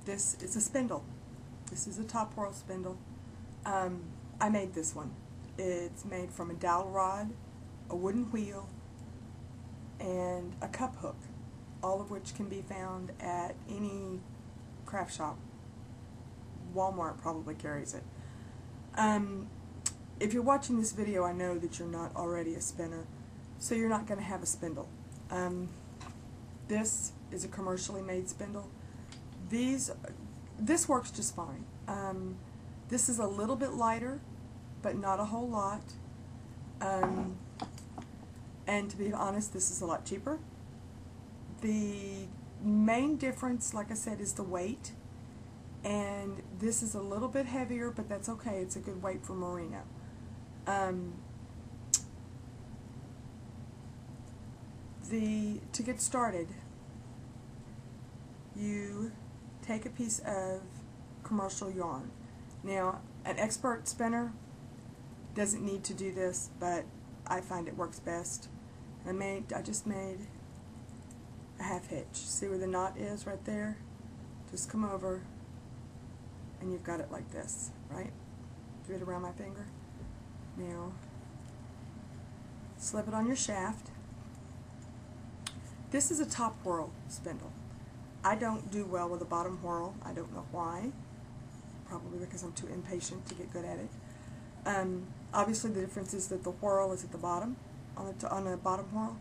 This is a spindle. This is a top whorl spindle. I made this one. It's made from a dowel rod, a wooden wheel, and a cup hook, all of which can be found at any craft shop. Walmart probably carries it. If you're watching this video, I know that you're not already a spinner, so you're not going to have a spindle. This is a commercially made spindle. This works just fine. This is a little bit lighter, but not a whole lot. And to be honest, this is a lot cheaper. The main difference, like I said, is the weight. And this is a little bit heavier, but that's okay. It's a good weight for merino. To get started, you take a piece of commercial yarn. Now, an expert spinner doesn't need to do this, but I find it works best. I just made a half hitch. See where the knot is right there? Just come over and you've got it like this, right? Do it around my finger. Now, slip it on your shaft. This is a top whorl spindle. I don't do well with a bottom whorl. I don't know why. Probably because I'm too impatient to get good at it. Obviously the difference is that the whorl is at the bottom, on the bottom whorl.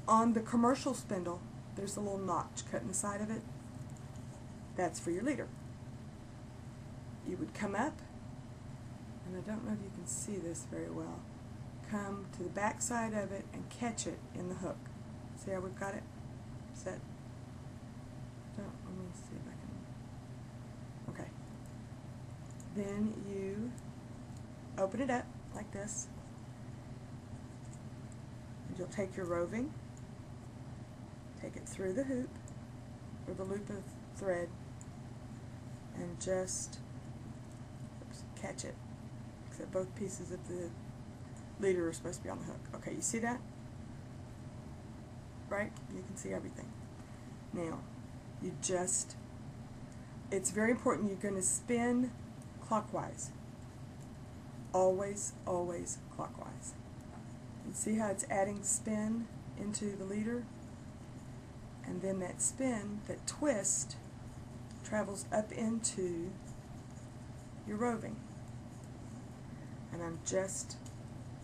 On the commercial spindle, there's a little notch cut in the side of it. That's for your leader. You would come up, and I don't know if you can see this very well, come to the back side of it and catch it in the hook. See how we've got it set? Let me see if I can. Okay. Then you open it up like this. And you'll take your roving, take it through the hoop, or the loop of thread, and just catch it. Except both pieces of the leader are supposed to be on the hook. Okay, you see that? Right? You can see everything. Now, it's very important you're going to spin clockwise. Always, always clockwise. You see how it's adding spin into the leader? And then that spin, that twist, travels up into your roving. And I'm just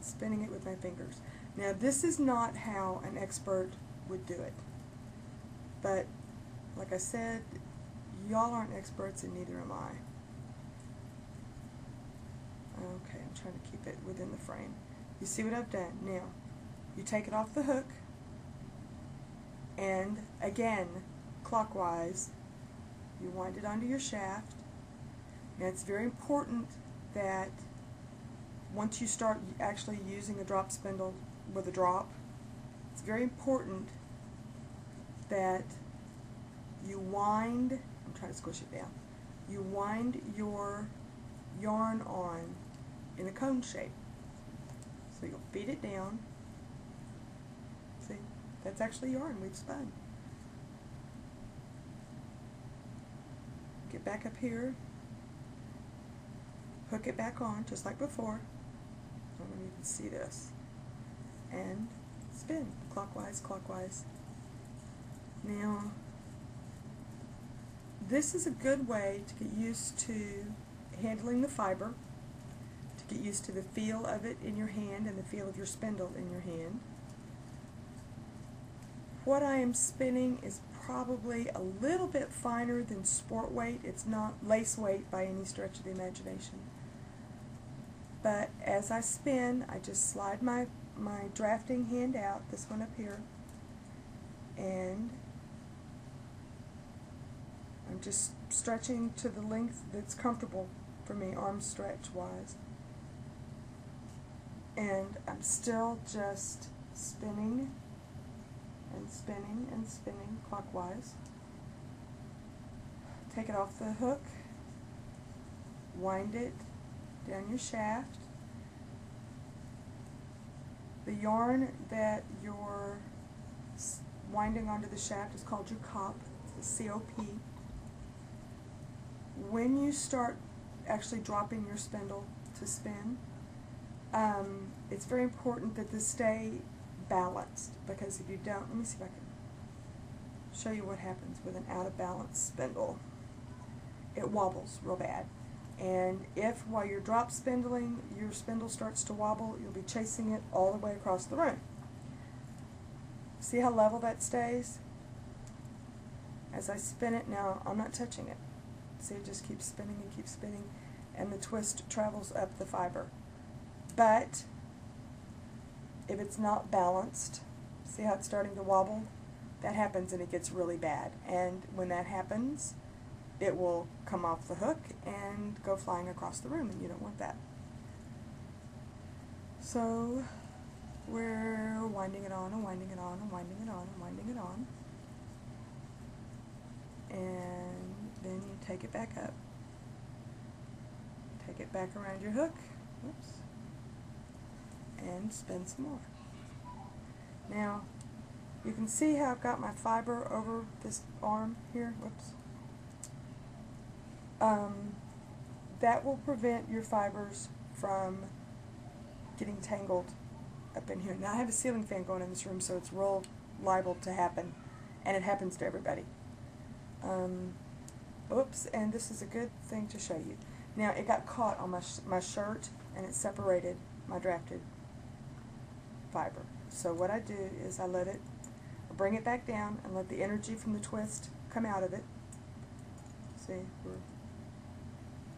spinning it with my fingers. Now, this is not how an expert would do it. But, like I said, y'all aren't experts and neither am I. Okay, I'm trying to keep it within the frame. You see what I've done? Now, you take it off the hook, and again, clockwise, you wind it onto your shaft. Now, it's very important that once you start actually using a drop spindle with a drop, it's very important that you wind, I'm trying to squish it down, you wind your yarn on in a cone shape. So you'll feed it down. See, that's actually yarn we've spun. Get back up here, hook it back on just like before. I don't know if you can see this. And spin clockwise, clockwise. Now, this is a good way to get used to handling the fiber, to get used to the feel of it in your hand and the feel of your spindle in your hand. What I am spinning is probably a little bit finer than sport weight. It's not lace weight by any stretch of the imagination. But as I spin, I just slide my drafting hand out, this one up here, and I'm just stretching to the length that's comfortable for me, arm stretch wise. And I'm still just spinning and spinning and spinning clockwise. Take it off the hook, wind it down your shaft. The yarn that you're winding onto the shaft is called your cop, it's the COP. When you start actually dropping your spindle to spin, it's very important that this stay balanced, because if you don't, let me see if I can show you what happens with an out of balance spindle. It wobbles real bad, and if while you're drop spindling your spindle starts to wobble, you'll be chasing it all the way across the room. See how level that stays? As I spin it now, I'm not touching it. See, it just keeps spinning and keeps spinning, and the twist travels up the fiber. But if it's not balanced, see how it's starting to wobble? That happens and it gets really bad. And when that happens, it will come off the hook and go flying across the room, and you don't want that. So we're winding it on and winding it on and winding it on and winding it on. And then you take it back up. Take it back around your hook. Whoops. And spin some more. Now, you can see how I've got my fiber over this arm here. Whoops. That will prevent your fibers from getting tangled up in here. Now, I have a ceiling fan going in this room, so it's real liable to happen, and it happens to everybody. Oops, and this is a good thing to show you. Now, it got caught on my shirt, and it separated my drafted fiber. So what I do is I bring it back down and let the energy from the twist come out of it. See, we're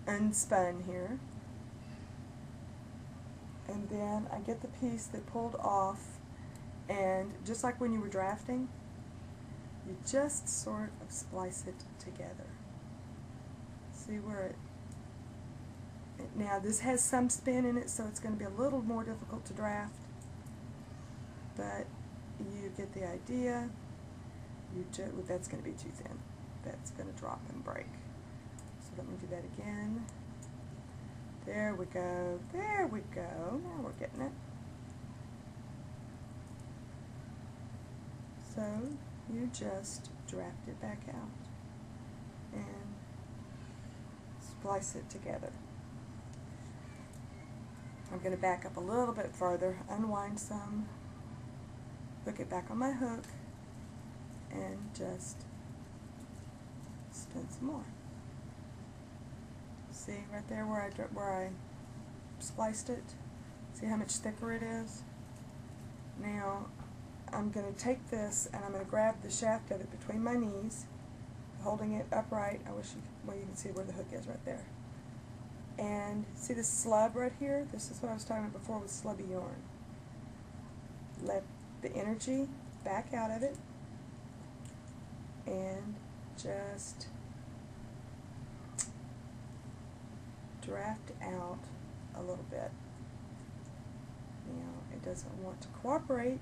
unspun here. And then I get the piece that pulled off, and just like when you were drafting, you just sort of splice it together. See where now this has some spin in it, so it's going to be a little more difficult to draft, but you get the idea. That's going to be too thin. That's going to drop and break. So let me do that again. There we go. There we go. Now we're getting it. So you just draft it back out and splice it together. I'm going to back up a little bit further, unwind some, hook it back on my hook, and just spin some more. See right there where I spliced it? See how much thicker it is? Now I'm going to take this and I'm going to grab the shaft of it between my knees, holding it upright. I wish you can see where the hook is right there. And see this slub right here? This is what I was talking about before with slubby yarn. Let the energy back out of it and just draft out a little bit. Now it doesn't want to cooperate.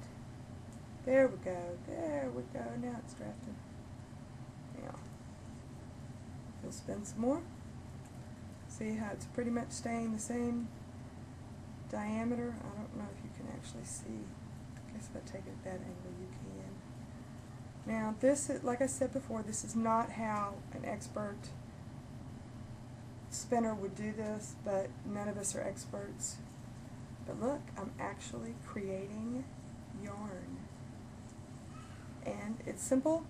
There we go. There we go. Now it's drafted. Now we'll spin some more. See how it's pretty much staying the same diameter? I don't know if you can actually see. I guess if I take it at that angle you can. Now this is, like I said before, this is not how an expert spinner would do this, but none of us are experts. But look, I'm actually creating yarn. And it's simple,